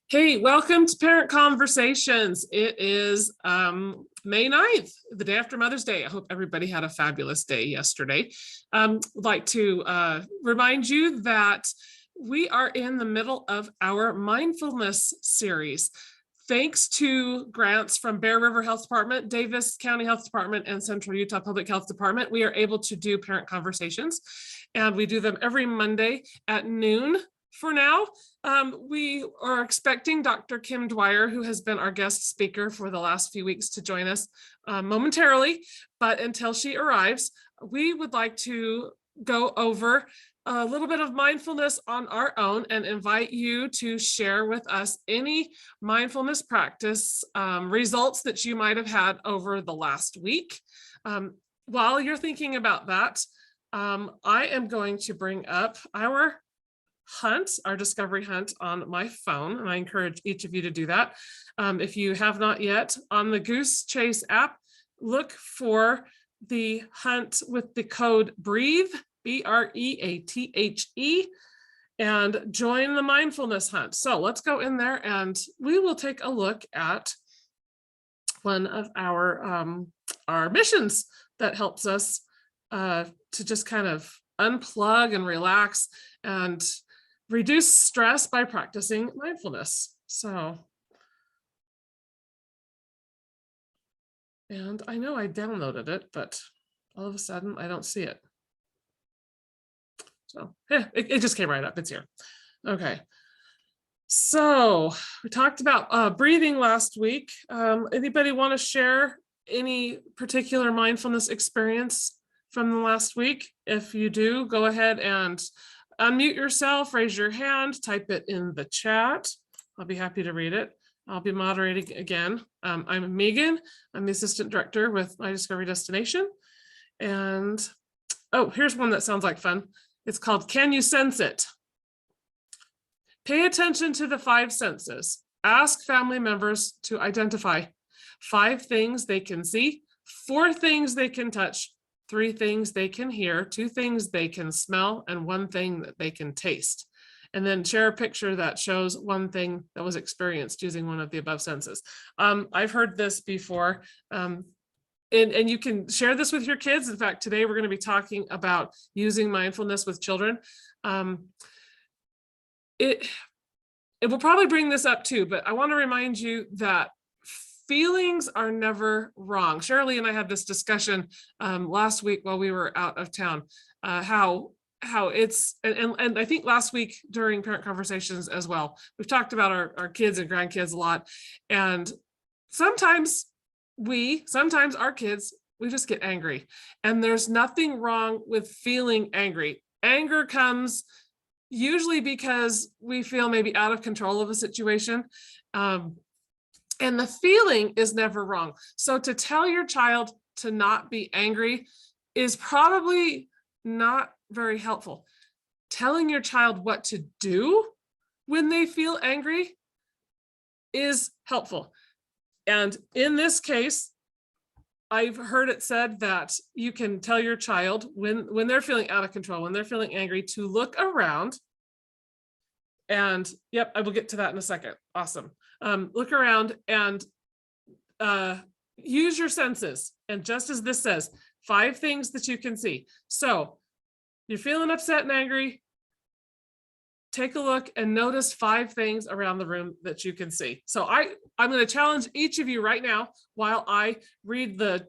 Hey, welcome to Parent Conversations. It is May 9th, the day after Mother's Day. I hope everybody had a fabulous day yesterday. I'd like to remind you that we are in the middle of our mindfulness series. Thanks to grants from Bear River Health Department, Davis County Health Department, and Central Utah Public Health Department, we are able to do parent conversations, and we do them every Monday at noon. For now, we are expecting Dr. Kim Dwyer, who has been our guest speaker for the last few weeks, to join us momentarily. But until she arrives, we would like to go over a little bit of mindfulness on our own and invite you to share with us any mindfulness practice results that you might have had over the last week. While you're thinking about that, I am going to bring up our discovery hunt on my phone, and I encourage each of you to do that. If you have not yet, on the Goose Chase app, look for the hunt with the code BREATHE, BREATHE, and join the mindfulness hunt. So let's go in there and we will take a look at one of our missions that helps us to just kind of unplug and relax and reduce stress by practicing mindfulness. And I know I downloaded it, but all of a sudden I don't see it. So it just came right up. It's here. Okay. So we talked about breathing last week. Anybody want to share any particular mindfulness experience from the last week? If you do, go ahead and unmute yourself, raise your hand, type it in the chat. I'll be happy to read it. I'll be moderating again. I'm Megan. I'm the assistant director with My Discovery Destination. And oh, here's one that sounds like fun. It's called Can You Sense It? Pay attention to the 5 senses. Ask family members to identify 5 things they can see, 4 things they can touch, 3 things they can hear, 2 things they can smell, and 1 thing that they can taste. And then share a picture that shows 1 thing that was experienced using one of the above senses. I've heard this before, and you can share this with your kids. In fact, today we're going to be talking about using mindfulness with children. It will probably bring this up too, but I want to remind you that feelings are never wrong. Shirley and I had this discussion last week while we were out of town, how it's, and I think last week during parent conversations as well, we've talked about our kids and grandkids a lot. And sometimes our kids, we just get angry, and there's nothing wrong with feeling angry. Anger comes usually because we feel maybe out of control of a situation. And the feeling is never wrong. So to tell your child to not be angry is probably not very helpful. Telling your child what to do when they feel angry is helpful. And in this case, I've heard it said that you can tell your child when they're feeling out of control, when they're feeling angry, to look around. And yep, I will get to that in a second. Awesome. Look around and use your senses. And just as this says, 5 things that you can see. So you're feeling upset and angry. Take a look and notice 5 things around the room that you can see. So I'm going to challenge each of you right now while I read the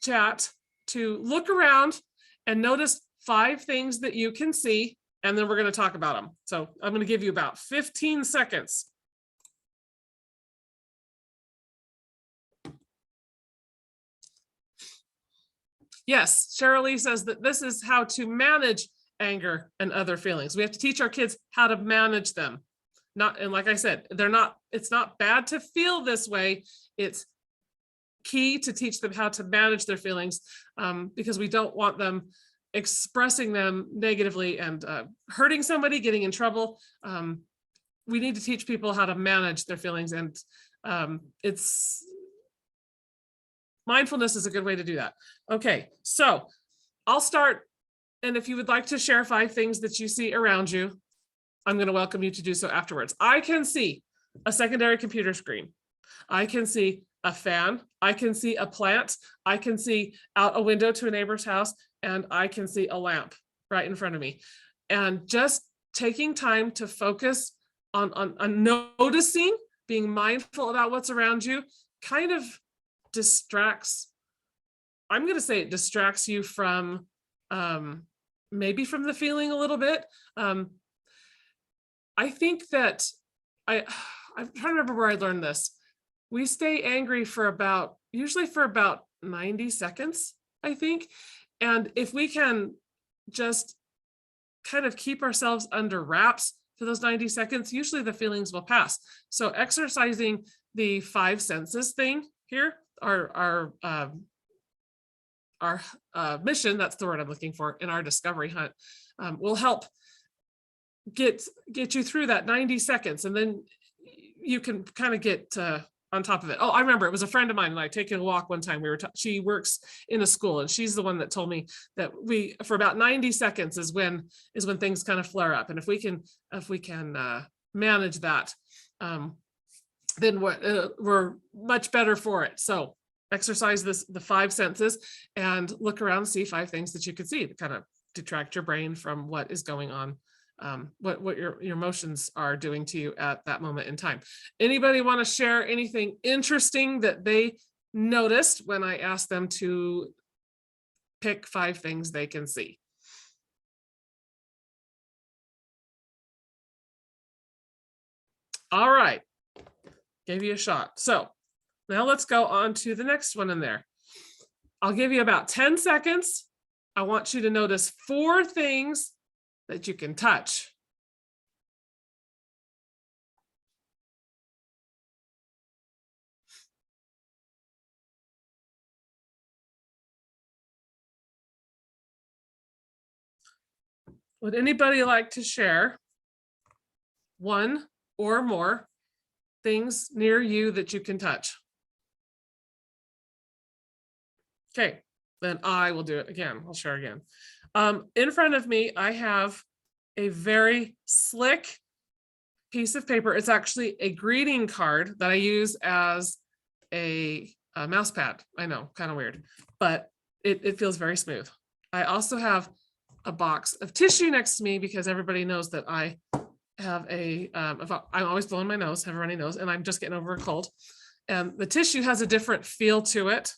chat to look around and notice 5 things that you can see, and then we're going to talk about them. So I'm going to give you about 15 seconds. Yes, Shirley says that this is how to manage anger and other feelings. We have to teach our kids how to manage them. And like I said, it's not bad to feel this way. It's key to teach them how to manage their feelings, because we don't want them expressing them negatively and hurting somebody, getting in trouble. We need to teach people how to manage their feelings, and mindfulness is a good way to do that. Okay, so I'll start. And if you would like to share 5 things that you see around you, I'm going to welcome you to do so afterwards. I can see a secondary computer screen. I can see a fan. I can see a plant. I can see out a window to a neighbor's house, and I can see a lamp right in front of me. And just taking time to focus on noticing, being mindful about what's around you, kind of distracts. I'm going to say it distracts you from maybe from the feeling a little bit. I think that I'm trying to remember where I learned this. We stay angry usually for about 90 seconds, I think. And if we can just kind of keep ourselves under wraps for those 90 seconds, usually the feelings will pass. So exercising the 5 senses thing here, our mission, that's the word I'm looking for, in our discovery hunt, will help get you through that 90 seconds. And then you can kind of get on top of it. Oh, I remember it was a friend of mine and I taking a walk one time. She works in a school, and she's the one that told me that for about 90 seconds is when things kind of flare up. And if we can manage that, then we're much better for it. So exercise the 5 senses and look around and see 5 things that you can see to kind of detract your brain from what is going on, what your emotions are doing to you at that moment in time. Anybody want to share anything interesting that they noticed when I asked them to pick 5 things they can see? All right, gave you a shot. So now let's go on to the next one in there. I'll give you about 10 seconds. I want you to notice 4 things that you can touch. Would anybody like to share 1 or more things near you that you can touch? Okay, then I will do it again. I'll share again. In front of me, I have a very slick piece of paper. It's actually a greeting card that I use as a mouse pad. I know, kind of weird, but it feels very smooth. I also have a box of tissue next to me because everybody knows that I have I'm always blowing my nose, have a runny nose, and I'm just getting over a cold. And the tissue has a different feel to it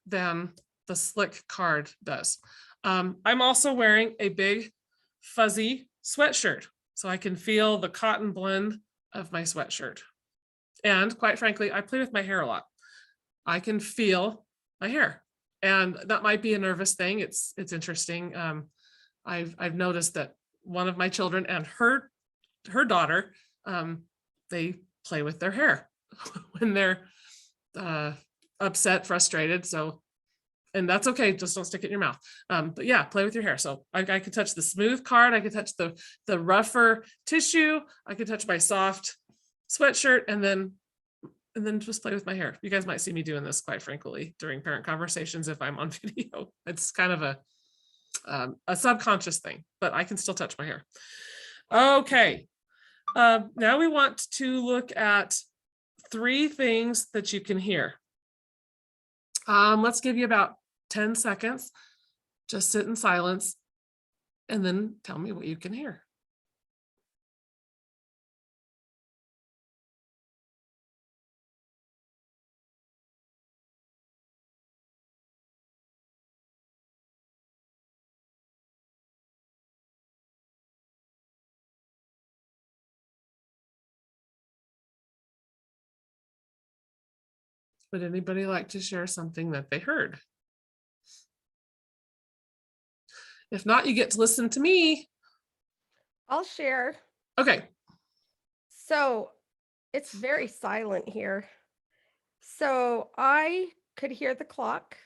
than the slick card does. I'm also wearing a big fuzzy sweatshirt, so I can feel the cotton blend of my sweatshirt. And quite frankly, I play with my hair a lot. I can feel my hair, and that might be a nervous thing. It's interesting. I've noticed that one of my children and her daughter, they play with their hair when they're upset, frustrated. So, and that's okay. Just don't stick it in your mouth. But yeah, play with your hair. So I could touch the smooth card. I could touch the rougher tissue. I could touch my soft sweatshirt, and then just play with my hair. You guys might see me doing this, quite frankly, during parent conversations if I'm on video. It's kind of a subconscious thing, but I can still touch my hair. Okay. Now we want to look at 3 things that you can hear. Let's give you about 10 seconds. Just sit in silence and then tell me what you can hear. Would anybody like to share something that they heard? If not, you get to listen to me. I'll share. Okay. So it's very silent here. So I could hear the clock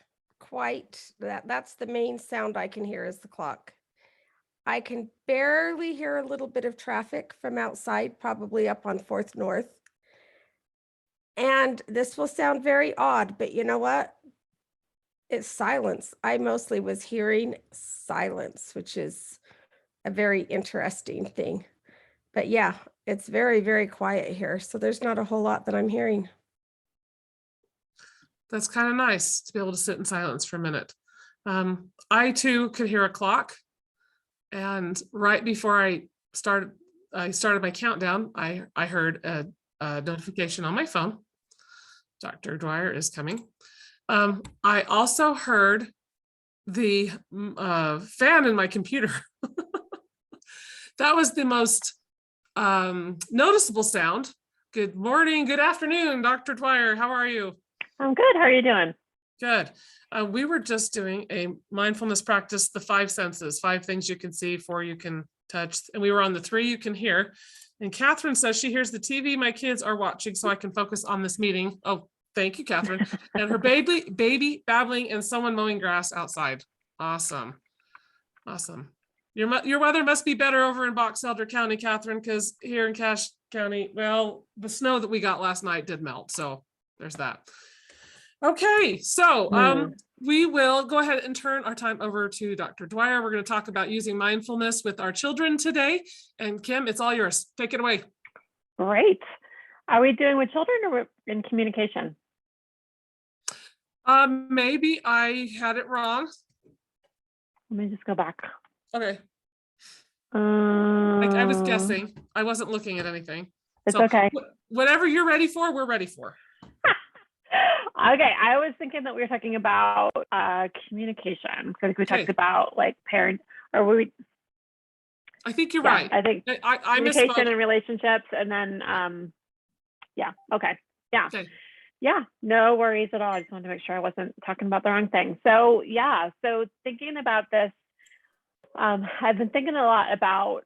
that's the main sound I can hear is the clock. I can barely hear a little bit of traffic from outside, probably up on 4th North. And this will sound very odd, but you know what? It's silence. I mostly was hearing silence, which is a very interesting thing. But yeah, it's very, very quiet here. So there's not a whole lot that I'm hearing. That's kind of nice to be able to sit in silence for a minute. I too could hear a clock. And right before I started my countdown, I heard a notification on my phone. Dr. Dwyer is coming. I also heard the fan in my computer. That was the most noticeable sound. Good morning, good afternoon, Dr. Dwyer. How are you? I'm good. How are you doing? Good. We were just doing a mindfulness practice, the 5 senses, 5 things you can see, 4 you can touch. And we were on the 3 you can hear. And Catherine says she hears the TV my kids are watching so I can focus on this meeting. Oh, thank you, Catherine. And her baby babbling and someone mowing grass outside. Awesome. Awesome. Your weather must be better over in Box Elder County, Catherine, because here in Cache County, well, the snow that we got last night did melt. So there's that. Okay, so we will go ahead and turn our time over to Dr. Dwyer. We're going to talk about using mindfulness with our children today. And Kim, it's all yours. Take it away. Great. Are we doing with children or in communication? Maybe I had it wrong. Let me just go back. Okay. I was guessing. I wasn't looking at anything. It's okay. Whatever you're ready for, we're ready for. Okay, I was thinking that we were talking about communication. So we talked about like parents, or we. I think you're right. I think I communication misspoke. and relationships, and then yeah. Okay. Yeah. Okay. Yeah. No worries at all. I just wanted to make sure I wasn't talking about the wrong thing. So yeah. So thinking about this, I've been thinking a lot about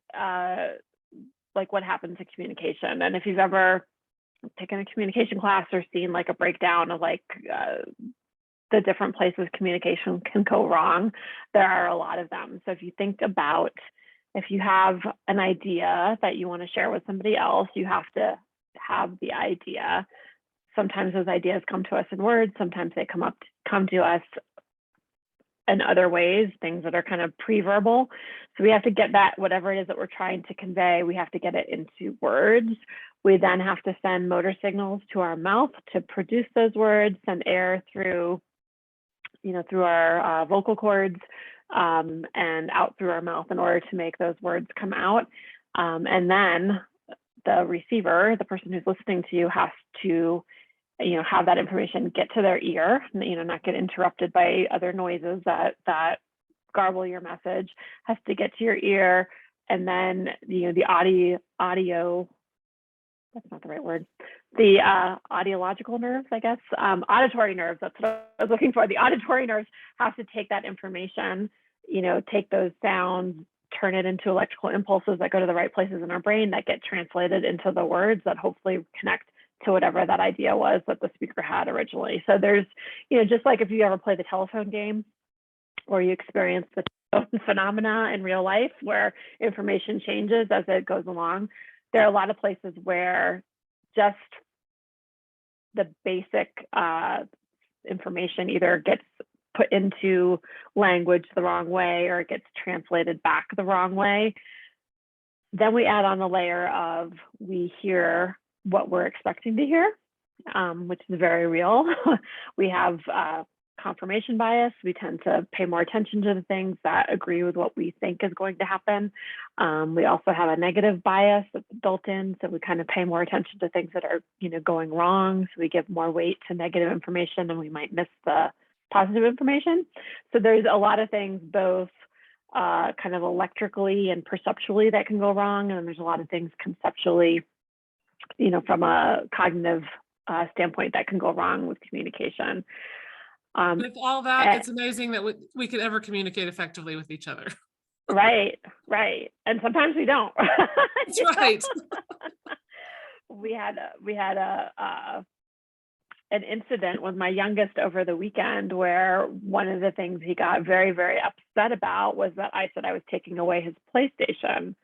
like what happens to communication, and if you've ever taken a communication class or seen like a breakdown of like the different places communication can go wrong, there are a lot of them. So if you think about, if you have an idea that you want to share with somebody else, you have to have the idea. Sometimes those ideas come to us in words, sometimes they come to us in other ways, things that are kind of pre-verbal. So we have to get that, whatever it is that we're trying to convey, we have to get it into words. We then have to send motor signals to our mouth to produce those words, send air through, through our vocal cords and out through our mouth in order to make those words come out. And then the receiver, the person who's listening to you, has to have that information get to their ear, not get interrupted by other noises that garble your message, has to get to your ear. And then, the audio, that's not the right word, the audiological nerves, I guess, auditory nerves, that's what I was looking for. The auditory nerves have to take that information, take those sounds, turn it into electrical impulses that go to the right places in our brain that get translated into the words that hopefully connect to whatever that idea was that the speaker had originally. So there's, just like if you ever play the telephone game or you experience the telephone phenomena in real life where information changes as it goes along, there are a lot of places where just the basic information either gets put into language the wrong way or it gets translated back the wrong way. Then we add on the layer of we hear what we're expecting to hear, which is very real. We have confirmation bias. We tend to pay more attention to the things that agree with what we think is going to happen. We also have a negative bias that's built in, so we kind of pay more attention to things that are, going wrong. So we give more weight to negative information, and we might miss the positive information. So there's a lot of things, both kind of electrically and perceptually, that can go wrong, and then there's a lot of things conceptually, from a cognitive standpoint, that can go wrong with communication. With all that, it's amazing that we could ever communicate effectively with each other. Right. And sometimes we don't. That's right. We had an incident with my youngest over the weekend where one of the things he got very, very upset about was that I said I was taking away his PlayStation,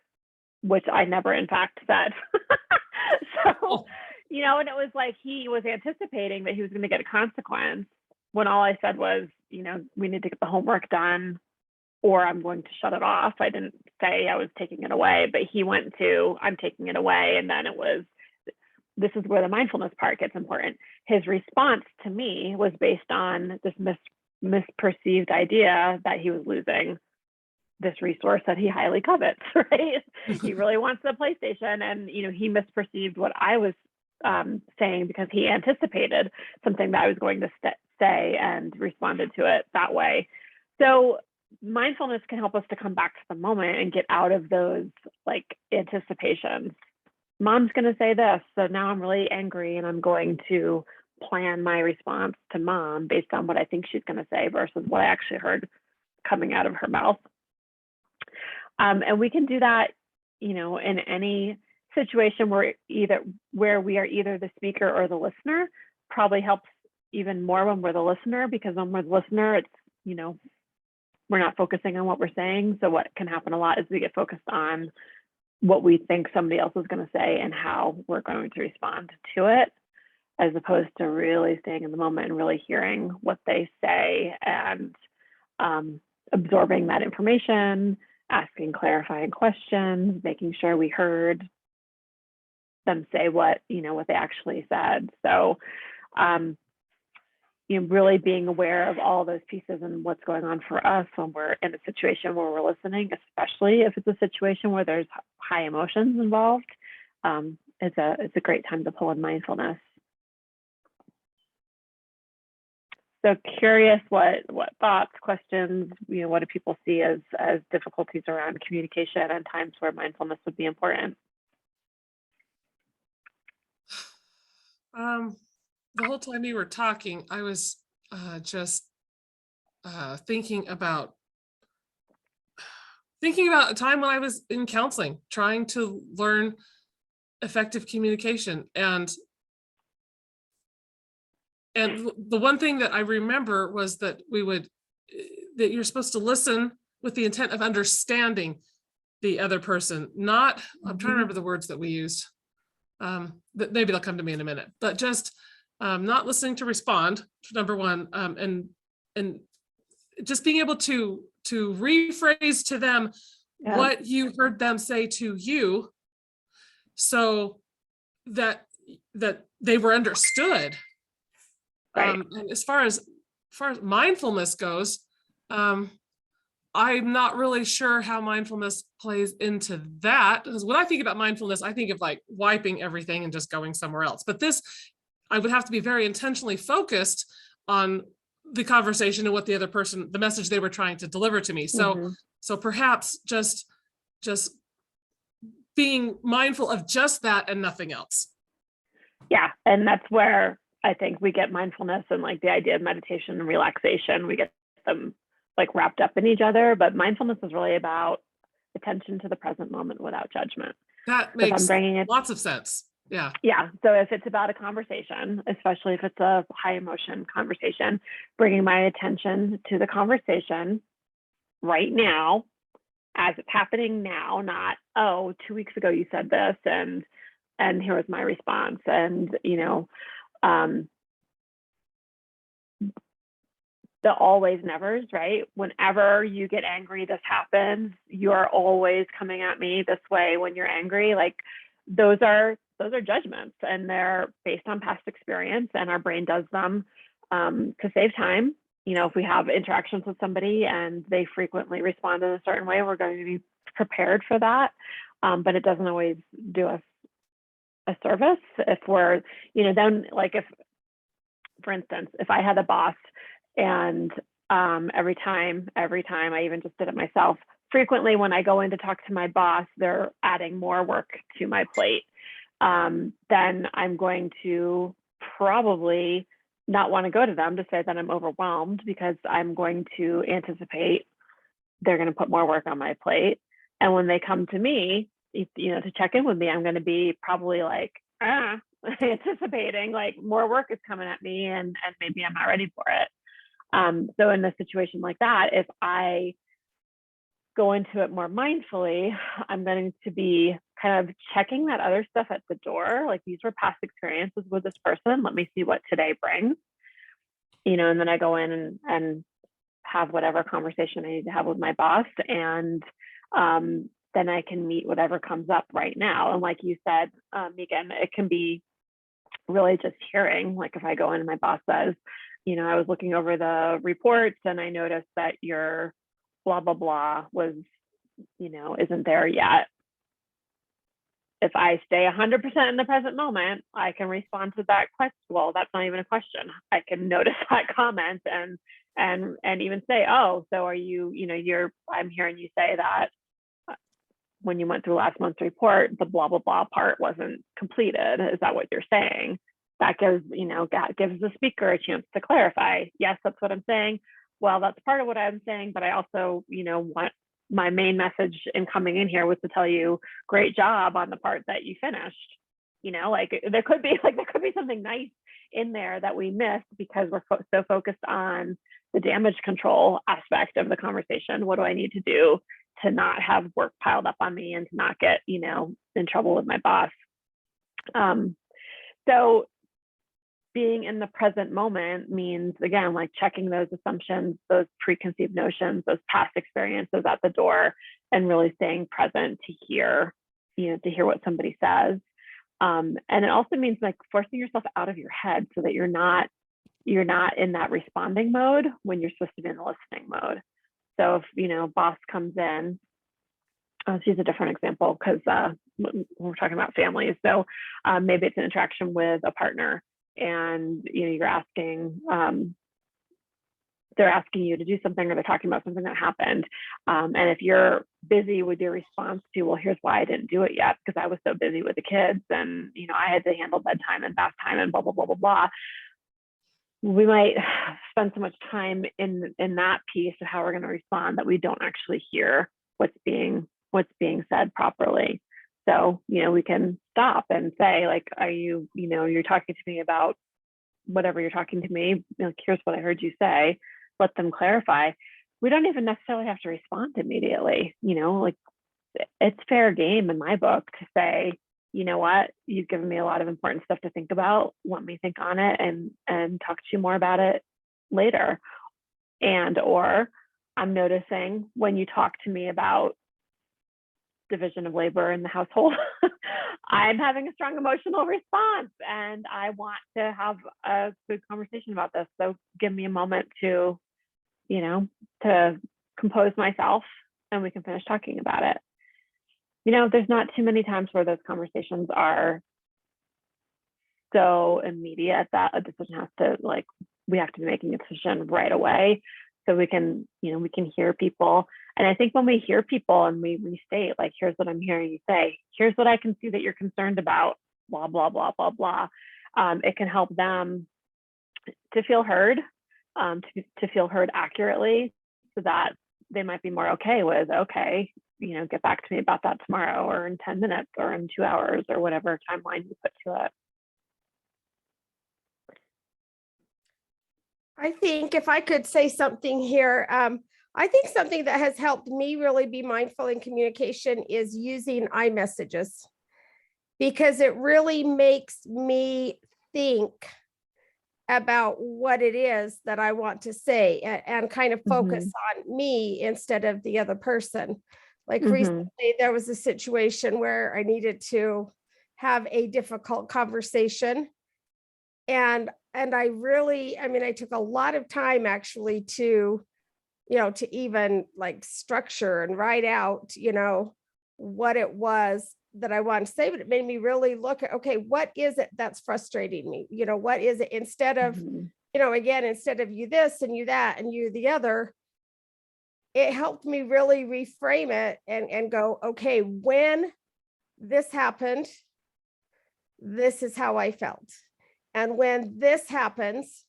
which I never in fact said. So, and it was like he was anticipating that he was going to get a consequence when all I said was, we need to get the homework done. or I'm going to shut it off. I didn't say I was taking it away, but he went to, I'm taking it away. And then it was, this is where the mindfulness part gets important. His response to me was based on this misperceived idea that he was losing this resource that he highly covets, right? He really wants the PlayStation, and he misperceived what I was saying because he anticipated something that I was going to say and responded to it that way. So mindfulness can help us to come back to the moment and get out of those like anticipations. Mom's going to say this, so now I'm really angry and I'm going to plan my response to mom based on what I think she's going to say versus what I actually heard coming out of her mouth. And we can do that, in any situation where we are either the speaker or the listener. Probably helps even more when we're the listener, because when we're the listener, it's, we're not focusing on what we're saying. So what can happen a lot is we get focused on what we think somebody else is going to say and how we're going to respond to it, as opposed to really staying in the moment and really hearing what they say and absorbing that information, asking clarifying questions, making sure we heard them say what they actually said. So, really being aware of all those pieces and what's going on for us when we're in a situation where we're listening, especially if it's a situation where there's high emotions involved. It's a great time to pull in mindfulness. So curious what thoughts, questions, what do people see as difficulties around communication and times where mindfulness would be important? The whole time you were talking, I was just thinking about a time when I was in counseling, trying to learn effective communication. And the one thing that I remember was that that you're supposed to listen with the intent of understanding the other person, not, I'm trying to remember the words that we used. That maybe they'll come to me in a minute, but just not listening to respond, number one, and just being able to rephrase to them what you heard them say to you, so that they were understood. Right. And as far as mindfulness goes, I'm not really sure how mindfulness plays into that, because when I think about mindfulness, I think of like wiping everything and just going somewhere else. But this, I would have to be very intentionally focused on the conversation and what the other person, the message they were trying to deliver to me. So, so perhaps just being mindful of just that and nothing else. Yeah, and that's where I think we get mindfulness and like the idea of meditation and relaxation, we get them like wrapped up in each other, but mindfulness is really about attention to the present moment without judgment. That makes lots of sense. Yeah. Yeah. So if it's about a conversation, especially if it's a high emotion conversation, bringing my attention to the conversation right now, as it's happening now, not, oh, 2 weeks ago you said this and here was my response. And, the always nevers, right? Whenever you get angry, this happens. You are always coming at me this way when you're angry. Like those are judgments, and they're based on past experience, and our brain does them to save time. If we have interactions with somebody and they frequently respond in a certain way, we're going to be prepared for that. But it doesn't always do us a service if we're, then like if, for instance, if I had a boss and every time, I even just did it myself, frequently when I go in to talk to my boss, they're adding more work to my plate, then I'm going to probably not want to go to them to say that I'm overwhelmed, because I'm going to anticipate they're going to put more work on my plate. And when they come to me, to check in with me, I'm going to be probably like, anticipating like more work is coming at me and maybe I'm not ready for it. So in a situation like that, if I go into it more mindfully, I'm going to be kind of checking that other stuff at the door. Like, these were past experiences with this person. Let me see what today brings, and then I go in and have whatever conversation I need to have with my boss, and then I can meet whatever comes up right now. And like you said, Megan, it can be really just hearing, like if I go in and my boss says, I was looking over the reports and I noticed that your blah, blah, blah was, isn't there yet. If I stay 100% in the present moment, I can respond to that question. Well, that's not even a question. I can notice that comment and even say, oh, so are you, I'm hearing you say that when you went through last month's report, the blah, blah, blah part wasn't completed. Is that what you're saying? That gives, gives the speaker a chance to clarify. Yes, that's what I'm saying. Well, that's part of what I'm saying, but I also, want my main message in coming in here was to tell you, great job on the part that you finished. There could be something nice in there that we missed because we're so focused on the damage control aspect of the conversation. What do I need to do to not have work piled up on me and to not get, in trouble with my boss? So being in the present moment means, again, like checking those assumptions, those preconceived notions, those past experiences at the door, and really staying present to hear, to hear what somebody says. And it also means like forcing yourself out of your head so that you're not in that responding mode when you're supposed to be in the listening mode. So if, boss comes in, let's use a different example because we're talking about families. So maybe it's an interaction with a partner and, you're asking, they're asking you to do something or they're talking about something that happened. And if you're busy with your response to, well, here's why I didn't do it yet, because I was so busy with the kids and, I had to handle bedtime and bath time and blah, blah, blah, blah, blah. We might spend so much time in that piece of how we're going to respond that we don't actually hear what's being said properly. So, we can stop and say, like, are you, you're talking to me about whatever you're talking to me, here's what I heard you say, let them clarify. We don't even necessarily have to respond immediately, like it's fair game in my book to say, you know what, you've given me a lot of important stuff to think about. Let me think on it and talk to you more about it later. Or I'm noticing when you talk to me about division of labor in the household, I'm having a strong emotional response and I want to have a good conversation about this. So give me a moment to, to compose myself and we can finish talking about it. There's not too many times where those conversations are so immediate that a decision has to, we have to be making a decision right away. So we can, we can hear people. And I think when we hear people and we restate, like, here's what I'm hearing you say, here's what I can see that you're concerned about, blah, blah, blah, blah, blah. It can help them to feel heard, to feel heard accurately so that they might be more okay with, okay, get back to me about that tomorrow or in 10 minutes or in 2 hours or whatever timeline you put to it. I think if I could say something here, I think something that has helped me really be mindful in communication is using iMessages, because it really makes me think about what it is that I want to say and kind of focus on me instead of the other person. Like recently, there was a situation where I needed to have a difficult conversation. And I really, I took a lot of time actually to, to even like structure and write out, what it was that I wanted to say, but it made me really look at, okay, what is it that's frustrating me? What is it instead of, again, instead of you this and you that and you the other, it helped me really reframe it and go, okay, when this happened, this is how I felt. And when this happens,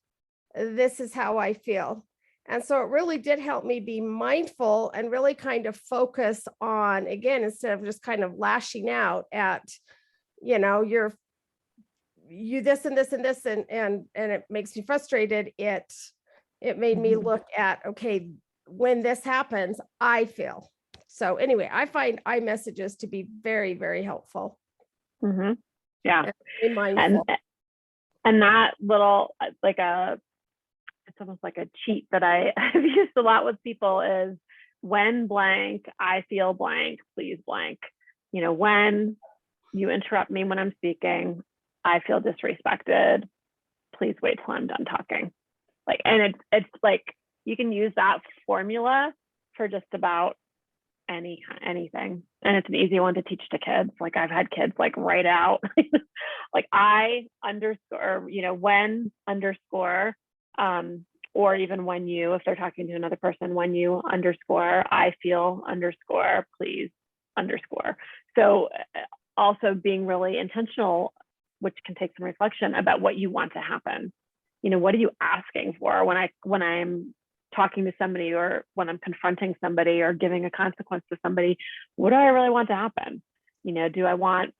this is how I feel. And so it really did help me be mindful and really kind of focus on, again, instead of just kind of lashing out at, you this and this and this, and it makes me frustrated. It made me look at, okay, when this happens, I feel. So anyway, I find iMessages to be very, very helpful. Yeah. And mindful. And that little, like it's it's almost like a cheat that I've used a lot with people is when blank, I feel blank, please blank. You know, when you interrupt me when I'm speaking, I feel disrespected, please wait till I'm done talking. Like, and it's like, you can use that formula for just about anything. And it's an easy one to teach to kids. Like I've had kids like write out like I underscore, you know, when underscore, or even when you, if they're talking to another person, when you underscore, I feel underscore, please underscore. So also being really intentional, which can take some reflection about what you want to happen. You know, what are you asking for when I'm talking to somebody, or when I'm confronting somebody or giving a consequence to somebody? What do I really want to happen? You know, do I want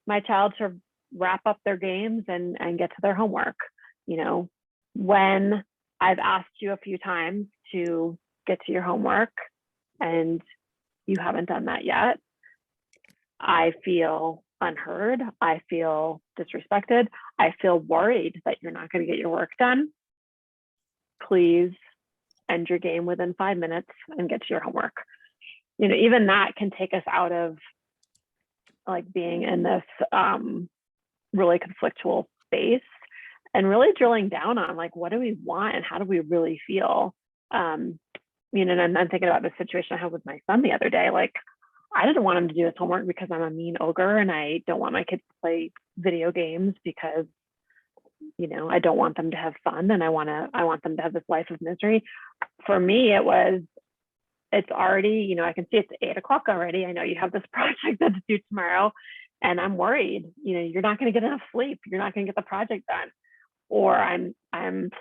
my child to wrap up their games and get to their homework? You know, when I've asked you a few times to get to your homework and you haven't done that yet, I feel unheard. I feel disrespected. I feel worried that you're not going to get your work done. Please end your game within 5 minutes and get to your homework. You know, even that can take us out of like being in this really conflictual space and really drilling down on like, what do we want and how do we really feel? You know, and I'm thinking about the situation I had with my son the other day. Like, I didn't want him to do his homework because I'm a mean ogre and I don't want my kids to play video games because, you know, I don't want them to have fun and I want them to have this life of misery. For me, it's already, you know, I can see it's 8 o'clock already. I know you have this project that's due tomorrow and I'm worried, you know, you're not going to get enough sleep. You're not going to get the project done. Or I'm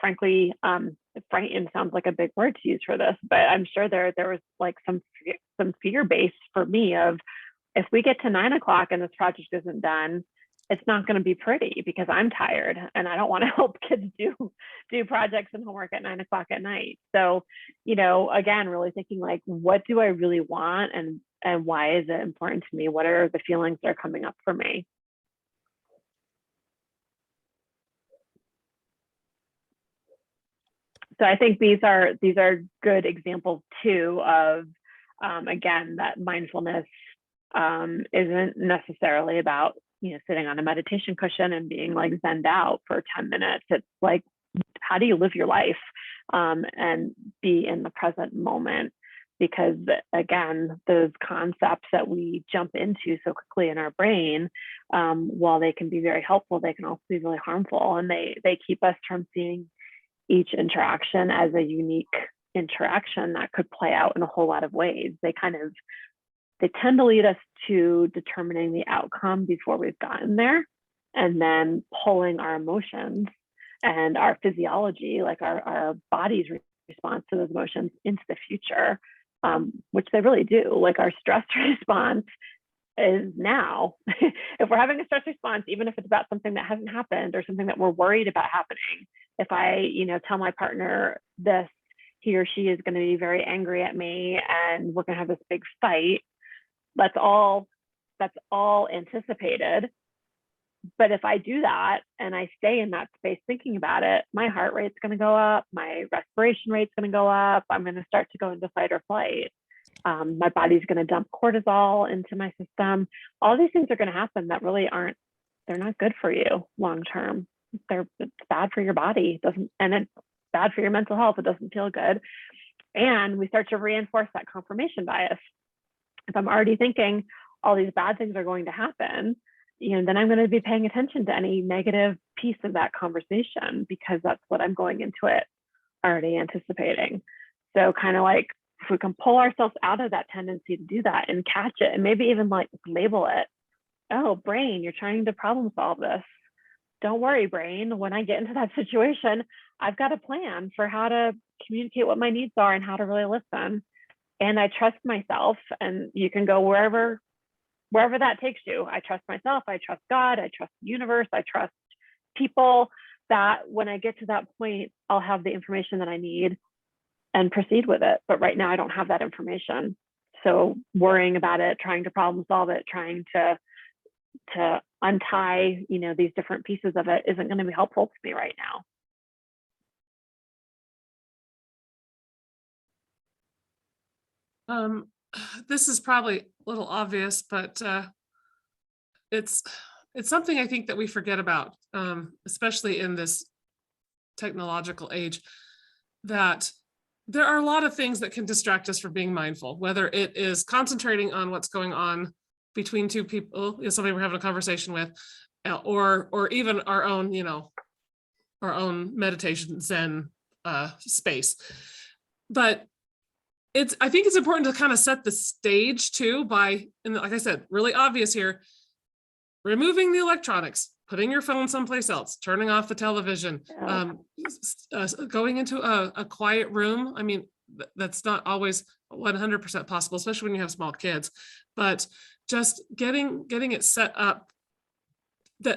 frankly, frightened sounds like a big word to use for this, but I'm sure there was like some fear base for me of, if we get to 9 o'clock and this project isn't done, it's not going to be pretty because I'm tired and I don't want to help kids do projects and homework at 9 o'clock at night. So, you know, again, really thinking like, what do I really want and why is it important to me? What are the feelings that are coming up for me? So I think these are good examples too of, again, that mindfulness isn't necessarily about, you know, sitting on a meditation cushion and being like zenned out for 10 minutes. It's like, how do you live your life and be in the present moment? Because again, those concepts that we jump into so quickly in our brain, while they can be very helpful, they can also be really harmful, and they keep us from seeing each interaction as a unique interaction that could play out in a whole lot of ways. They tend to lead us to determining the outcome before we've gotten there, and then pulling our emotions and our physiology, like our body's response to those emotions, into the future, which they really do. Like our stress response is now. If we're having a stress response, even if it's about something that hasn't happened or something that we're worried about happening, if I, you know, tell my partner this, he or she is going to be very angry at me and we're going to have this big fight, that's all anticipated. But if I do that and I stay in that space thinking about it, my heart rate's going to go up, my respiration rate's going to go up, I'm going to start to go into fight or flight. My body's going to dump cortisol into my system. All these things are going to happen that really they're not good for you long term. It's bad for your body, and it's bad for your mental health. It doesn't feel good. And we start to reinforce that confirmation bias. If I'm already thinking all these bad things are going to happen, you know, then I'm going to be paying attention to any negative piece of that conversation because that's what I'm going into it already anticipating. So kind of like, if we can pull ourselves out of that tendency to do that and catch it and maybe even like label it, oh, brain, you're trying to problem solve this. Don't worry, brain. When I get into that situation, I've got a plan for how to communicate what my needs are and how to really listen. And I trust myself, and you can go wherever that takes you. I trust myself. I trust God. I trust the universe. I trust people, that when I get to that point, I'll have the information that I need and proceed with it. But right now I don't have that information. So worrying about it, trying to problem solve it, trying to untie, you know, these different pieces of it isn't going to be helpful to me right now. Um, this is probably a little obvious, but it's it's something I think that we forget about, especially in this technological age, that there are a lot of things that can distract us from being mindful, whether it is concentrating on what's going on between two people, somebody we're having a conversation with, or even our own, our own meditation Zen space. But I think it's important to kind of set the stage too by, and like I said, really obvious here, removing the electronics, putting your phone someplace else, turning off the television, going into a quiet room. I mean, that's not always 100% possible, especially when you have small kids, but just getting it set up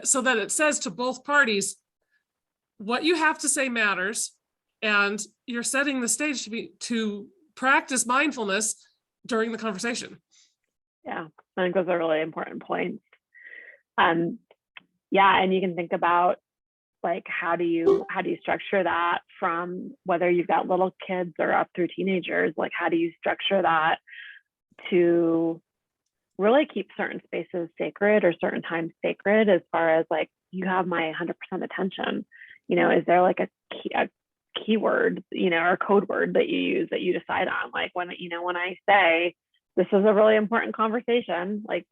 so that it says to both parties, what you have to say matters, and you're setting the stage to practice mindfulness during the conversation. Yeah, I think those are really important points. Yeah, and you can think about like how do you structure that, from whether you've got little kids or up through teenagers, like how do you structure that to really keep certain spaces sacred or certain times sacred, as far as like, you have my 100% attention. Is there like a keyword, or code word that you use that you decide on? Like when I say this is a really important conversation, like,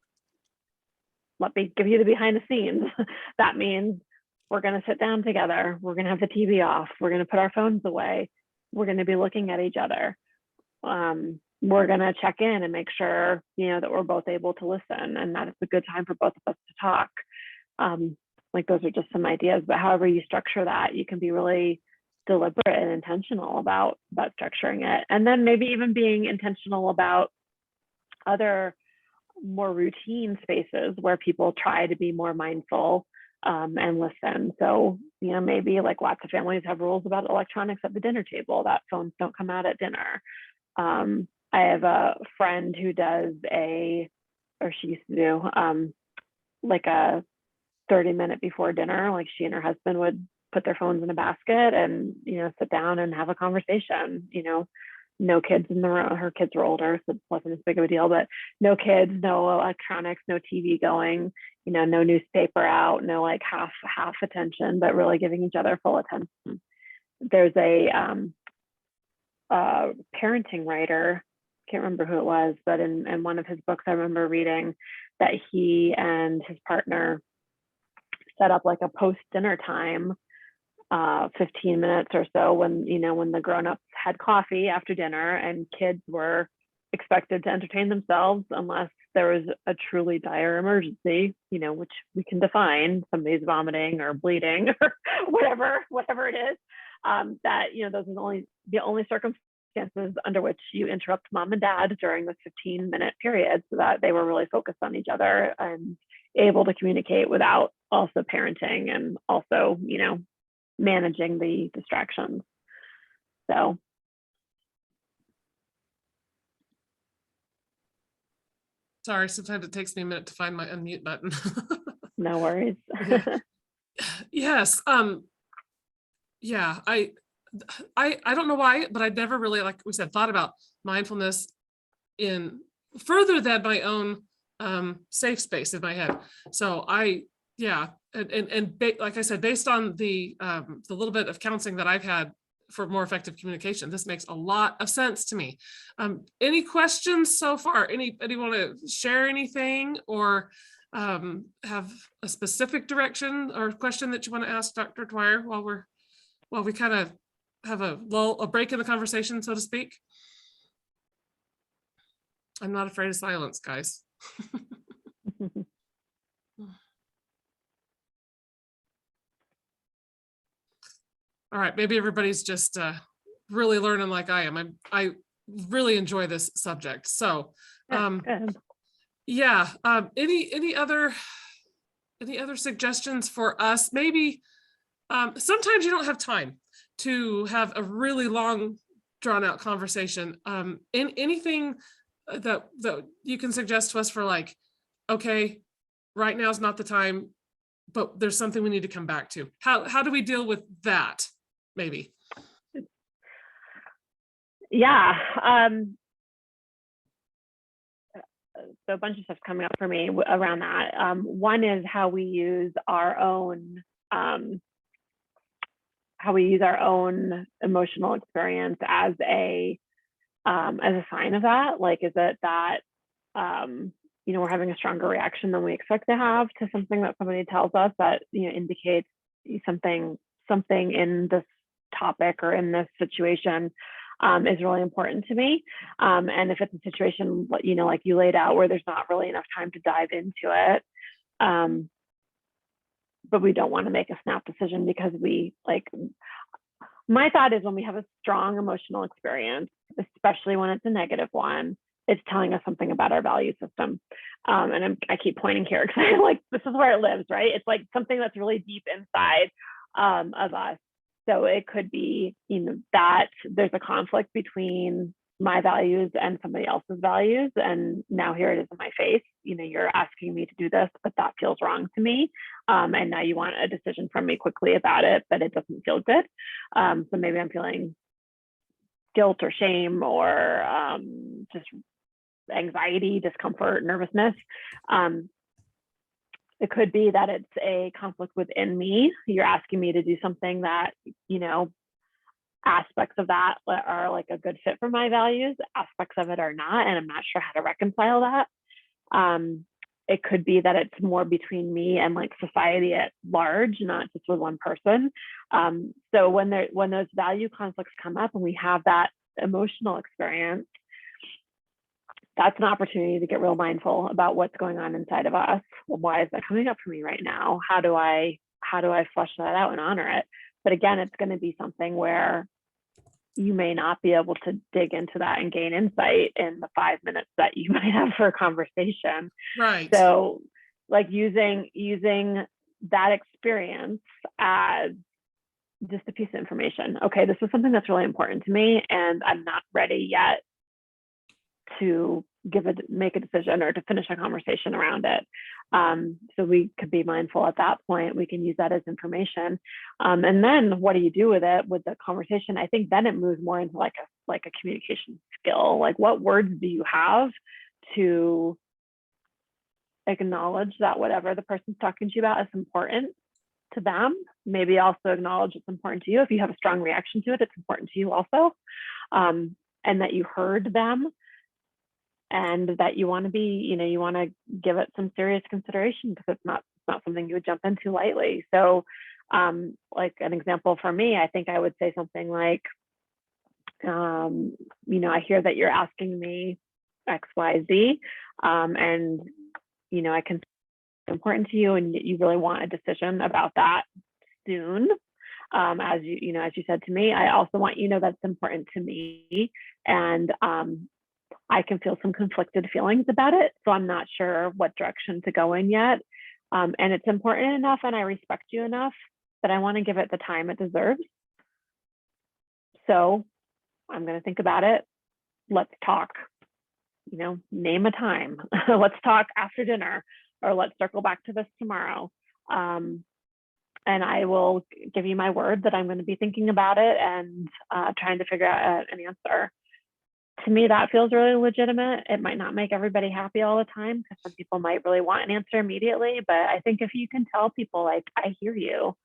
let me give you the behind the scenes. That means we're going to sit down together. We're going to have the TV off. We're going to put our phones away. We're going to be looking at each other. We're going to check in and make sure, that we're both able to listen, and that it's a good time for both of us to talk. Like those are just some ideas, but however you structure that, you can be really deliberate and intentional about structuring it. And then maybe even being intentional about other more routine spaces where people try to be more mindful and listen. So, maybe like lots of families have rules about electronics at the dinner table, that phones don't come out at dinner. I have a friend who does she used to do like a 30-minute before dinner, like she and her husband would put their phones in a basket and, sit down and have a conversation. No kids in the room. Her kids were older, so it wasn't as big of a deal, but no kids, no electronics, no TV going, no newspaper out, no like half attention, but really giving each other full attention. There's a parenting writer, can't remember who it was, but in one of his books, I remember reading that he and his partner set up like a post-dinner time, 15 minutes or so, when the grown-ups had coffee after dinner, and kids were expected to entertain themselves unless there was a truly dire emergency, which we can define, somebody's vomiting or bleeding or whatever it is, that those are the only circumstances under which you interrupt mom and dad during the 15-minute period, so that they were really focused on each other and able to communicate without also parenting and also managing the distractions. So Sorry, sometimes it takes me a minute to find my unmute button. no worries. Yes. Yeah, I don't know why, but I'd never really, like we said, thought about mindfulness in further than my own safe space in my head. So like I said, based on the little bit of counseling that I've had for more effective communication, this makes a lot of sense to me. Any questions so far? Anybody want to share anything, or have a specific direction or question that you want to ask Dr. Dwyer while we kind of have a break in the conversation, so to speak? I'm not afraid of silence, guys. All right, maybe everybody's just really learning like I am. I really enjoy this subject. So, yeah. Any other suggestions for us? Maybe sometimes you don't have time to have a really long, drawn out conversation. Anything that you can suggest to us for, like, okay, right now is not the time, but there's something we need to come back to. How do we deal with that? Maybe. Yeah. so a bunch of stuff's coming up for me around that. One is how we use our own emotional experience as a sign of that. Like, is it that we're having a stronger reaction than we expect to have to something that somebody tells us that indicates something in this topic or in this situation is really important to me. And if it's a situation, like you laid out, where there's not really enough time to dive into it, but we don't want to make a snap decision because my thought is, when we have a strong emotional experience, especially when it's a negative one, it's telling us something about our value system. And I keep pointing here because I this is where it lives, right? It's like something that's really deep inside of us. So it could be, that there's a conflict between my values and somebody else's values. And now here it is in my face, you're asking me to do this, but that feels wrong to me. And now you want a decision from me quickly about it, but it doesn't feel good. So maybe I'm feeling guilt or shame or just anxiety, discomfort, nervousness. It could be that it's a conflict within me. You're asking me to do something that, aspects of that are like a good fit for my values, aspects of it are not, and I'm not sure how to reconcile that. It could be that it's more between me and society at large, not just with one person. So when those value conflicts come up and we have that emotional experience, that's an opportunity to get real mindful about what's going on inside of us. Well, why is that coming up for me right now? How do I flesh that out and honor it? But again, it's going to be something where you may not be able to dig into that and gain insight in the 5 minutes that you might have for a conversation. Right. So using that experience as just a piece of information. Okay, this is something that's really important to me, and I'm not ready yet to make a decision or to finish a conversation around it. So we could be mindful at that point. We can use that as information. And then what do you do with it, with the conversation? I think then it moves more into like a communication skill. Like, what words do you have to acknowledge that whatever the person's talking to you about is important to them? Maybe also acknowledge it's important to you. If you have a strong reaction to it, it's important to you also. And that you heard them, and that you want to be, you want to give it some serious consideration, because it's not something you would jump into lightly. So like an example for me, I think I would say something like, I hear that you're asking me X, Y, Z, and, I can, it's important to you, and you really want a decision about that soon. As you said to me, I also want that's important to me, and I can feel some conflicted feelings about it. So I'm not sure what direction to go in yet. And it's important enough, and I respect you enough that I want to give it the time it deserves. So I'm going to think about it. Let's talk, name a time. Let's talk after dinner, or let's circle back to this tomorrow. And I will give you my word that I'm going to be thinking about it and trying to figure out an answer. To me, that feels really legitimate. It might not make everybody happy all the time, because some people might really want an answer immediately. But I think if you can tell people, like, I hear you,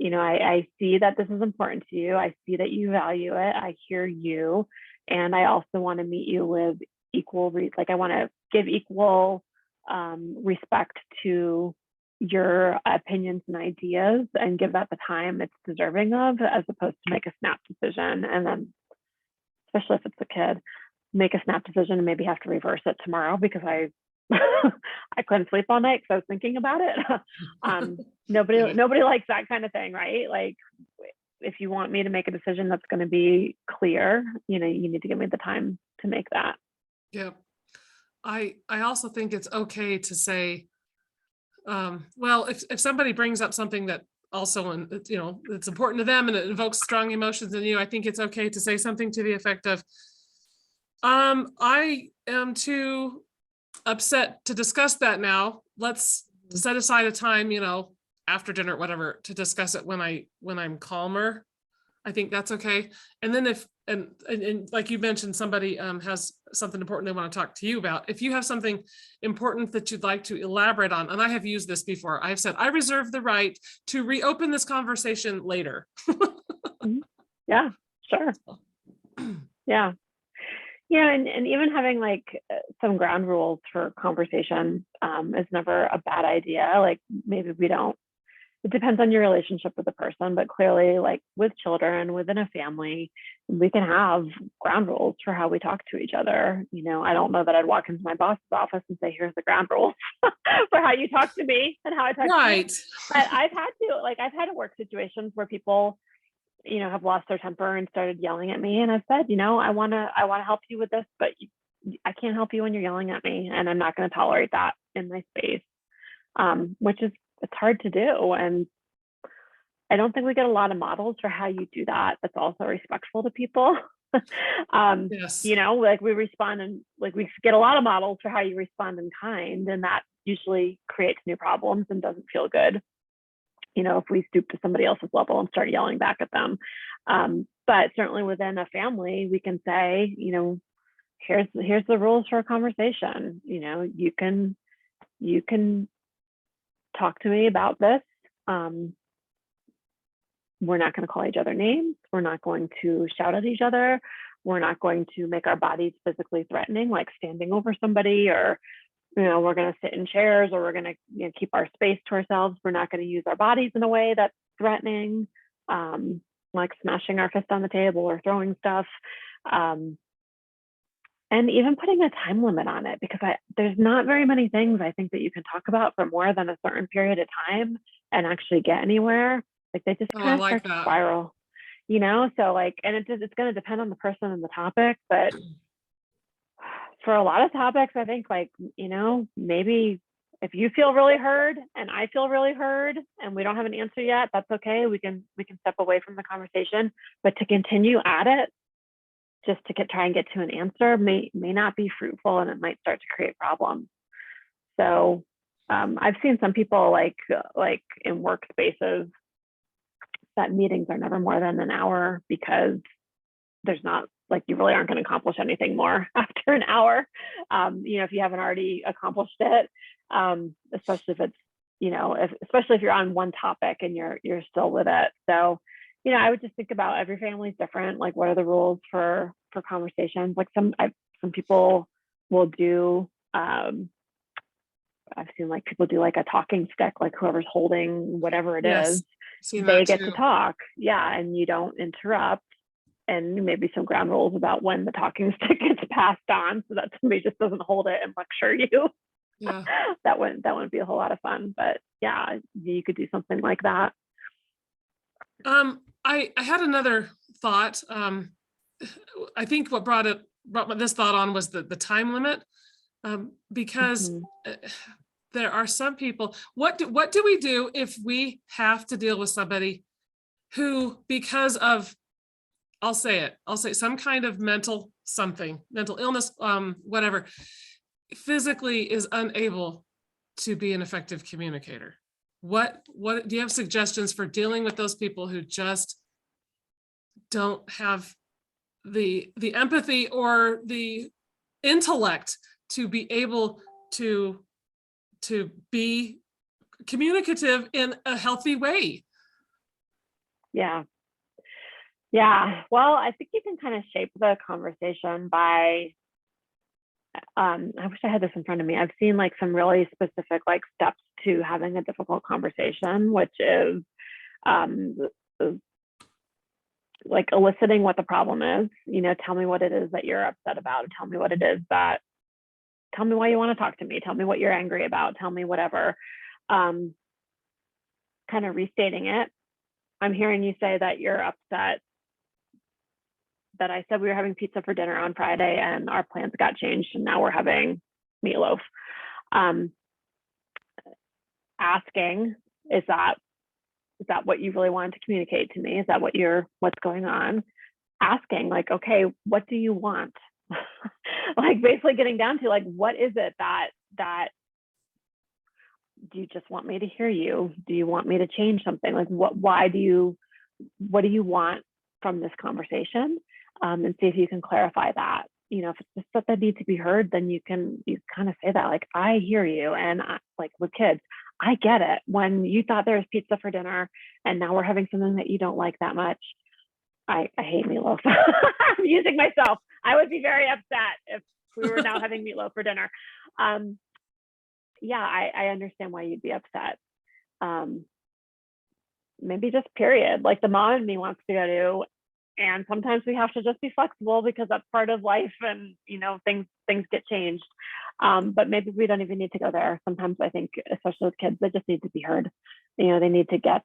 I see that this is important to you. I see that you value it. I hear you. And I also want to meet you with equal, I want to give equal respect to your opinions and ideas, and give that the time it's deserving of, as opposed to make a snap decision. And then, especially if it's a kid, make a snap decision and maybe have to reverse it tomorrow because I couldn't sleep all night because I was thinking about it. Nobody likes that kind of thing, right? Like, if you want me to make a decision that's going to be clear, you need to give me the time to make that. Yeah. I also think it's okay to say, well, if somebody brings up something that also, it's important to them and it invokes strong emotions in you, I think it's okay to say something to the effect of, I am too upset to discuss that now. Let's set aside a time, after dinner, whatever, to discuss it when I'm calmer. I think that's okay. And then if, and like you mentioned, somebody has something important they want to talk to you about. If you have something important that you'd like to elaborate on, and I have used this before, I've said, I reserve the right to reopen this conversation later. Mhm. Yeah, sure. Yeah. Yeah, and even having like some ground rules for conversation is never a bad idea. Like maybe we don't, it depends on your relationship with the person, but clearly like with children within a family, we can have ground rules for how we talk to each other. You know, I don't know that I'd walk into my boss's office and say, here's the ground rules for how you talk to me and how I talk to you. Right. But I've had to work situations where people, you know, have lost their temper and started yelling at me. And I've said, you know, I want to help you with this, but I can't help you when you're yelling at me. And I'm not going to tolerate that in my space, which is, it's hard to do. And I don't think we get a lot of models for how you do that. That's also respectful to people. Yes. You know, like we respond and like we get a lot of models for how you respond in kind. And that usually creates new problems and doesn't feel good, you know, if we stoop to somebody else's level and start yelling back at them. But certainly within a family, we can say, you know, here's the rules for a conversation. You know, you can talk to me about this. We're not going to call each other names. We're not going to shout at each other. We're not going to make our bodies physically threatening, like standing over somebody, or you know, we're going to sit in chairs, or we're going to, you know, keep our space to ourselves. We're not going to use our bodies in a way that's threatening, like smashing our fist on the table or throwing stuff. And even putting a time limit on it, because there's not very many things I think that you can talk about for more than a certain period of time and actually get anywhere. Like they just kind of like start to that. spiral, you know? So like, and it's going to depend on the person and the topic, but for a lot of topics, I think like, you know, maybe if you feel really heard and I feel really heard and we don't have an answer yet, that's okay. We can step away from the conversation, but to continue at it, just to try and get to an answer may not be fruitful, and it might start to create problems. So I've seen some people like in workspaces that meetings are never more than an hour, because there's not, like, you really aren't going to accomplish anything more after an hour, you know, if you haven't already accomplished it, especially if it's, you know, especially if you're on one topic and you're still with it. So, you know, I would just think about every family's different. Like, what are the rules for conversations? Like some people will do, I've seen like people do like a talking stick, like whoever's holding whatever it is, they get to talk. Yeah. And you don't interrupt. And maybe some ground rules about when the talking stick gets passed on, so that somebody just doesn't hold it and lecture you. Yeah. that wouldn't be a whole lot of fun. But yeah, you could do something like that. I had another thought. I think what brought this thought on was the time limit, because there are some people. What do we do if we have to deal with somebody who, because of, I'll say some kind of mental illness, whatever, physically is unable to be an effective communicator? What do you have suggestions for dealing with those people who just don't have the empathy or the intellect to be able to be communicative in a healthy way? Yeah. Well, I think you can kind of shape the conversation by, I wish I had this in front of me. I've seen like some really specific like steps to having a difficult conversation, which is like eliciting what the problem is. You know, tell me what it is that you're upset about. Tell me what it is tell me why you want to talk to me. Tell me what you're angry about. Tell me whatever. Kind of restating it. I'm hearing you say that you're upset that I said we were having pizza for dinner on Friday and our plans got changed and now we're having meatloaf. Asking, is that what you really wanted to communicate to me? Is that what's going on? Asking, like, okay, what do you want? Like basically getting down to like, what is it that do you just want me to hear you? Do you want me to change something? Like what do you want from this conversation, and see if you can clarify that. You know, if it's just stuff that needs to be heard, then you kind of say that, like, I hear you. And like with kids, I get it. When you thought there was pizza for dinner and now we're having something that you don't like that much. I hate meatloaf. I'm using myself. I would be very upset if we were now having meatloaf for dinner. Yeah, I understand why you'd be upset. Maybe just period. Like the mom in me wants to go to, and sometimes we have to just be flexible because that's part of life, and you know, things get changed. But maybe we don't even need to go there. Sometimes I think, especially with kids, they just need to be heard. You know, they need to get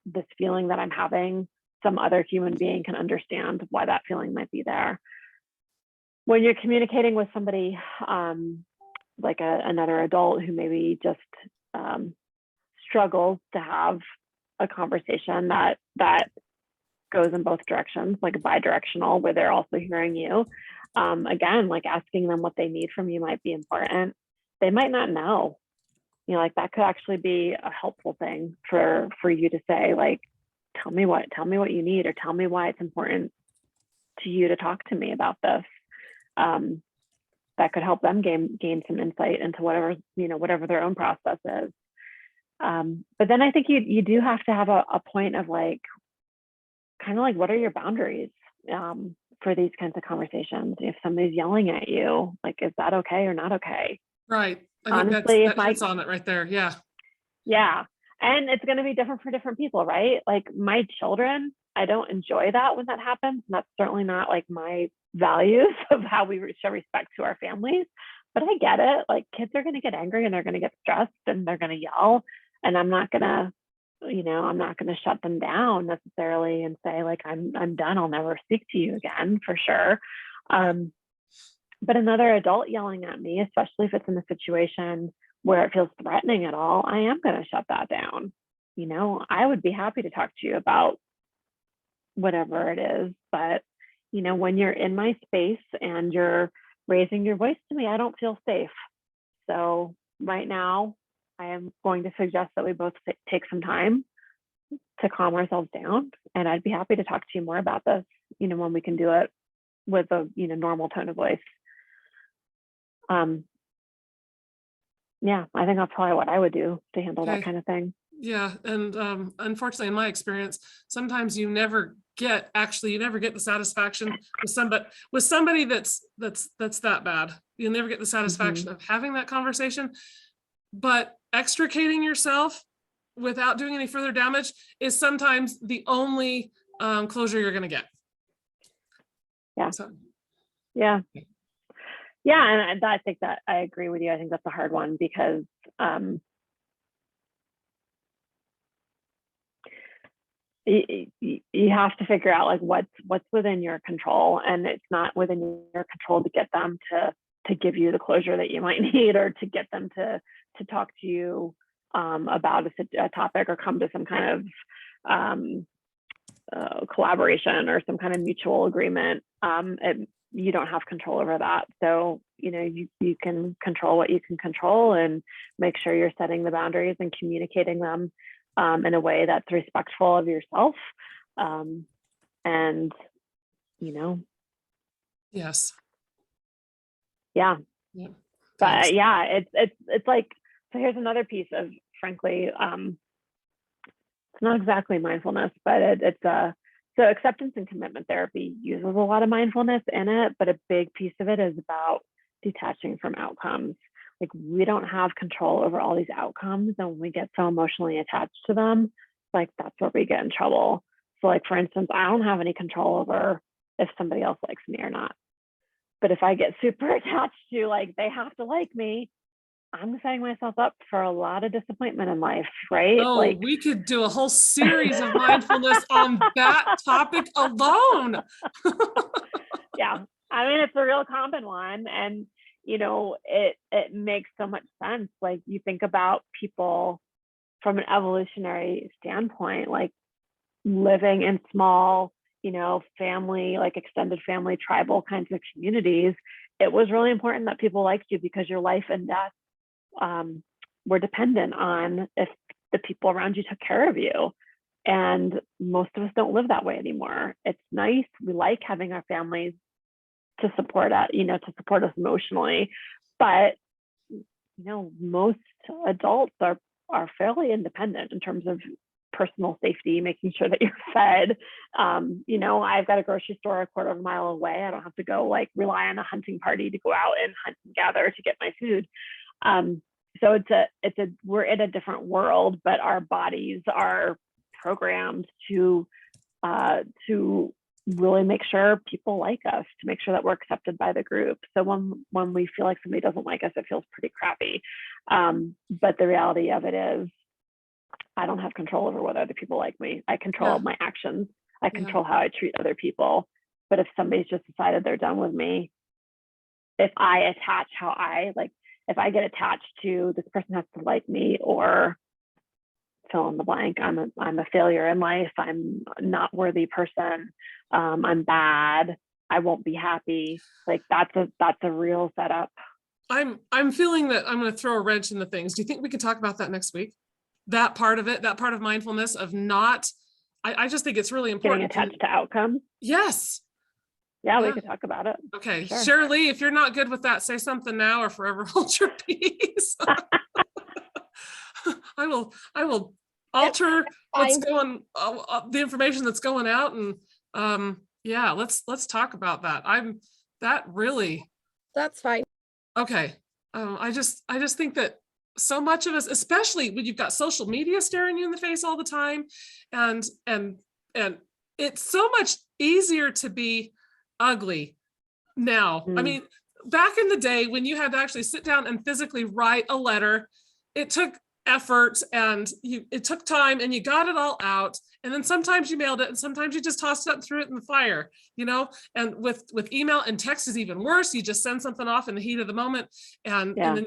this feeling that I'm having. Some other human being can understand why that feeling might be there. When you're communicating with somebody, like another adult who maybe just struggles to have a conversation that goes in both directions, like bidirectional, where they're also hearing you. Again, like asking them what they need from you might be important. They might not know, you know, like that could actually be a helpful thing for you to say, like, tell me what you need, or tell me why it's important to you to talk to me about this. That could help them gain some insight into whatever their own process is. But then I think you do have to have a point of like, kind of like, what are your boundaries for these kinds of conversations? If somebody's yelling at you, like, is that okay or not okay? Right. I Honestly, think that hits on it right there. Yeah. Yeah. And it's going to be different for different people, right? Like my children, I don't enjoy that when that happens. And that's certainly not like my values of how we show respect to our families. But I get it. Like kids are going to get angry and they're going to get stressed and they're going to yell. And I'm not going to shut them down necessarily and say like, I'm done. I'll never speak to you again, for sure. But another adult yelling at me, especially if it's in a situation where it feels threatening at all, I am going to shut that down. You know, I would be happy to talk to you about whatever it is, but you know, when you're in my space and you're raising your voice to me, I don't feel safe. So right now, I am going to suggest that we both take some time to calm ourselves down, and I'd be happy to talk to you more about this, you know, when we can do it with a, you know, normal tone of voice. Yeah, I think that's probably what I would do to handle that kind of thing. Yeah. And unfortunately, in my experience, sometimes you never get the satisfaction with somebody that's that bad. You'll never get the satisfaction of having that conversation. But extricating yourself without doing any further damage is sometimes the only closure you're going to get. Yeah. So. Yeah. Yeah. And I think that I agree with you. I think that's a hard one because you have to figure out like what's within your control, and it's not within your control to get them to give you the closure that you might need, or to get them to talk to you about a topic, or come to some kind of collaboration or some kind of mutual agreement. You don't have control over that. So, you know, you can control what you can control, and make sure you're setting the boundaries and communicating them in a way that's respectful of yourself. And, you know. Yes. Yeah. Yeah. But yeah, it's like, so here's another piece of, frankly, it's not exactly mindfulness, but so acceptance and commitment therapy uses a lot of mindfulness in it, but a big piece of it is about detaching from outcomes. Like we don't have control over all these outcomes, and when we get so emotionally attached to them, like that's where we get in trouble. So like, for instance, I don't have any control over if somebody else likes me or not. But if I get super attached to like, they have to like me, I'm setting myself up for a lot of disappointment in life, right? Oh, like we could do a whole series of mindfulness on that topic alone. Yeah. I mean, it's a real common one. And, you know, it makes so much sense. Like you think about people from an evolutionary standpoint, like living in small, you know, family, like extended family, tribal kinds of communities. It was really important that people liked you, because your life and death were dependent on if the people around you took care of you. And most of us don't live that way anymore. It's nice. We like having our families to support us, to support us emotionally. But, most adults are fairly independent in terms of personal safety, making sure that you're fed. I've got a grocery store a quarter of a mile away. I don't have to go rely on a hunting party to go out and hunt and gather to get my food. So we're in a different world, but our bodies are programmed to really make sure people like us, to make sure that we're accepted by the group. So when we feel like somebody doesn't like us, it feels pretty crappy. But the reality of it is, I don't have control over whether other people like me. I control my actions. I control how I treat other people. But if somebody's just decided they're done with me, if I attach if I get attached to this person has to like me, or fill in the blank, I'm a failure in life, I'm not worthy person, I'm bad, I won't be happy. That's a real setup. I'm feeling that I'm going to throw a wrench into things. Do you think we could talk about that next week? That part of it, that part of mindfulness of not, I just think it's really important. Getting attached to outcomes. Yes. Yeah, we could talk about it. Okay. Sure. Shirley, if you're not good with that, say something now or forever hold your peace. I will alter what's going, the information that's going out. And let's talk about that. That's fine. Okay. I just think that so much of us, especially when you've got social media staring you in the face all the time, and it's so much easier to be ugly now. I mean, back in the day when you had to actually sit down and physically write a letter, it took effort and it took time, and you got it all out, and then sometimes you mailed it, and sometimes you just tossed it up and threw it in the fire, and with email and text is even worse. You just send something off in the heat of the moment, and then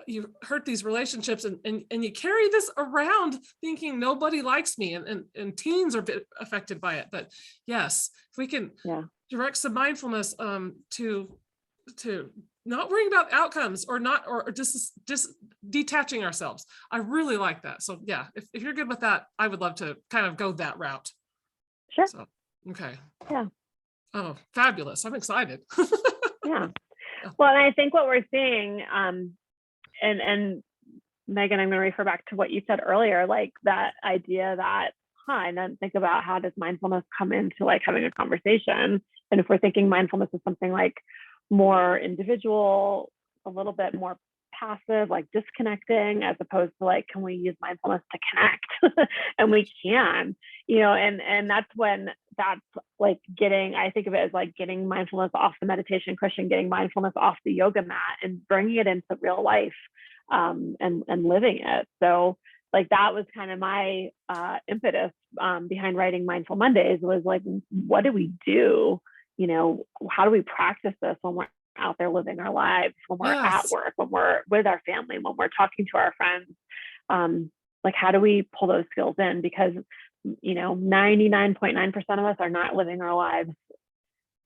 you hurt these relationships, and you carry this around thinking nobody likes me, and teens are affected by it. But yes, if we can direct some mindfulness to not worrying about outcomes, or just detaching ourselves. I really like that. So yeah, if you're good with that, I would love to kind of go that route. Sure. So, okay. Yeah. Oh, fabulous. I'm excited. Yeah. Well, and I think what we're seeing, and Megan, I'm going to refer back to what you said earlier, that idea that, and then think about how does mindfulness come into having a conversation. And if we're thinking mindfulness is something more individual, a little bit more passive, disconnecting, as opposed to can we use mindfulness to connect? And we can, and that's getting, I think of it as getting mindfulness off the meditation cushion, getting mindfulness off the yoga mat, and bringing it into real life, and living it. So that was kind of my impetus behind writing Mindful Mondays, was what do we do? How do we practice this when we're out there living our lives, when we're at work, when we're with our family, when we're talking to our friends? How do we pull those skills in? Because 99.9% of us are not living our lives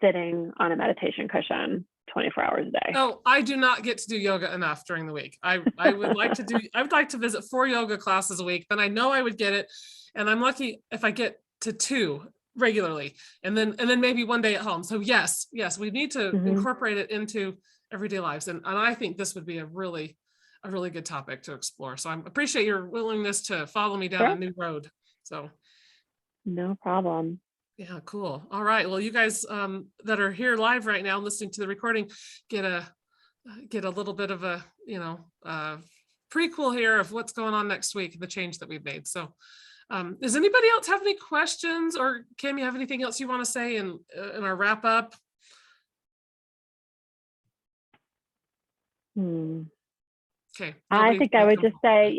sitting on a meditation cushion 24 hours a day. Oh, I do not get to do yoga enough during the week. I would like to visit 4 yoga classes a week, then I know I would get it. And I'm lucky if I get to 2 regularly, and then maybe one day at home. So yes, we need to incorporate it into everyday lives. And I think this would be a really good topic to explore. So I appreciate your willingness to follow me down a new road. So no problem. Yeah, cool. All right. Well, you guys that are here live right now listening to the recording get a little bit of a prequel here of what's going on next week, the change that we've made. So does anybody else have any questions, or Kim, you have anything else you want to say in our wrap up? Okay. I think I would just say,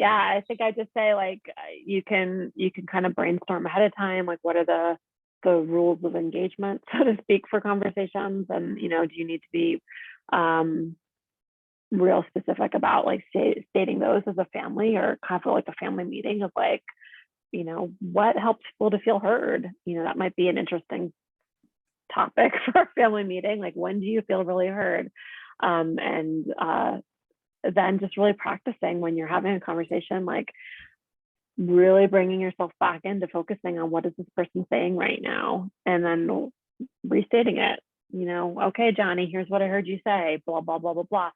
you can kind of brainstorm ahead of time, what are the rules of engagement, so to speak, for conversations, and do you need to be real specific about stating those as a family, or kind of a family meeting of what helps people to feel heard? That might be an interesting topic for a family meeting. When do you feel really heard? And then just really practicing when you're having a conversation, really bringing yourself back into focusing on what is this person saying right now, and then restating it. Okay, Johnny, here's what I heard you say, blah, blah, blah, blah, blah.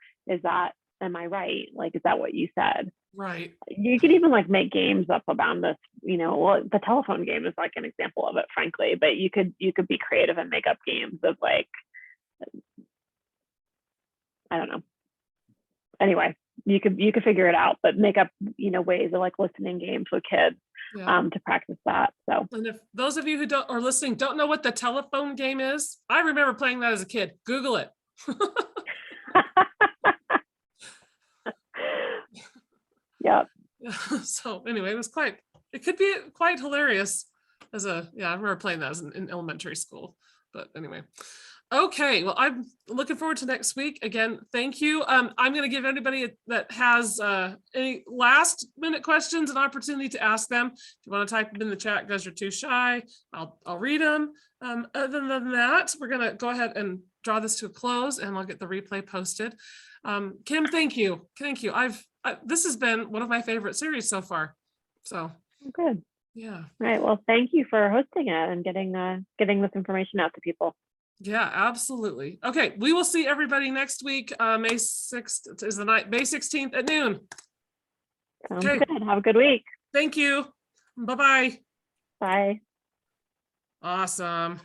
Am I right? Like, is that what you said? Right. You could even like make games up about this, well, the telephone game is like an example of it, frankly, but you could be creative and make up games of like, I don't know. Anyway, you could figure it out, but make up, ways of like listening games with kids to practice that. So, and if those of you who are listening don't know what the telephone game is, I remember playing that as a kid. Google it. Yep. So anyway, it could be quite hilarious I remember playing that in elementary school, but anyway. Okay, well, I'm looking forward to next week. Again, thank you. I'm going to give anybody that has any last minute questions an opportunity to ask them. If you want to type them in the chat because you're too shy, I'll read them. Other than that, we're going to go ahead and draw this to a close, and I'll get the replay posted. Kim, thank you. Thank you. This has been one of my favorite series so far. So good. Yeah. All right. Well, thank you for hosting it and getting this information out to people. Yeah, absolutely. Okay, we will see everybody next week. May 6th is the night, May 16th at noon. Sounds good. Have a good week. Thank you. Bye-bye. Bye. Awesome.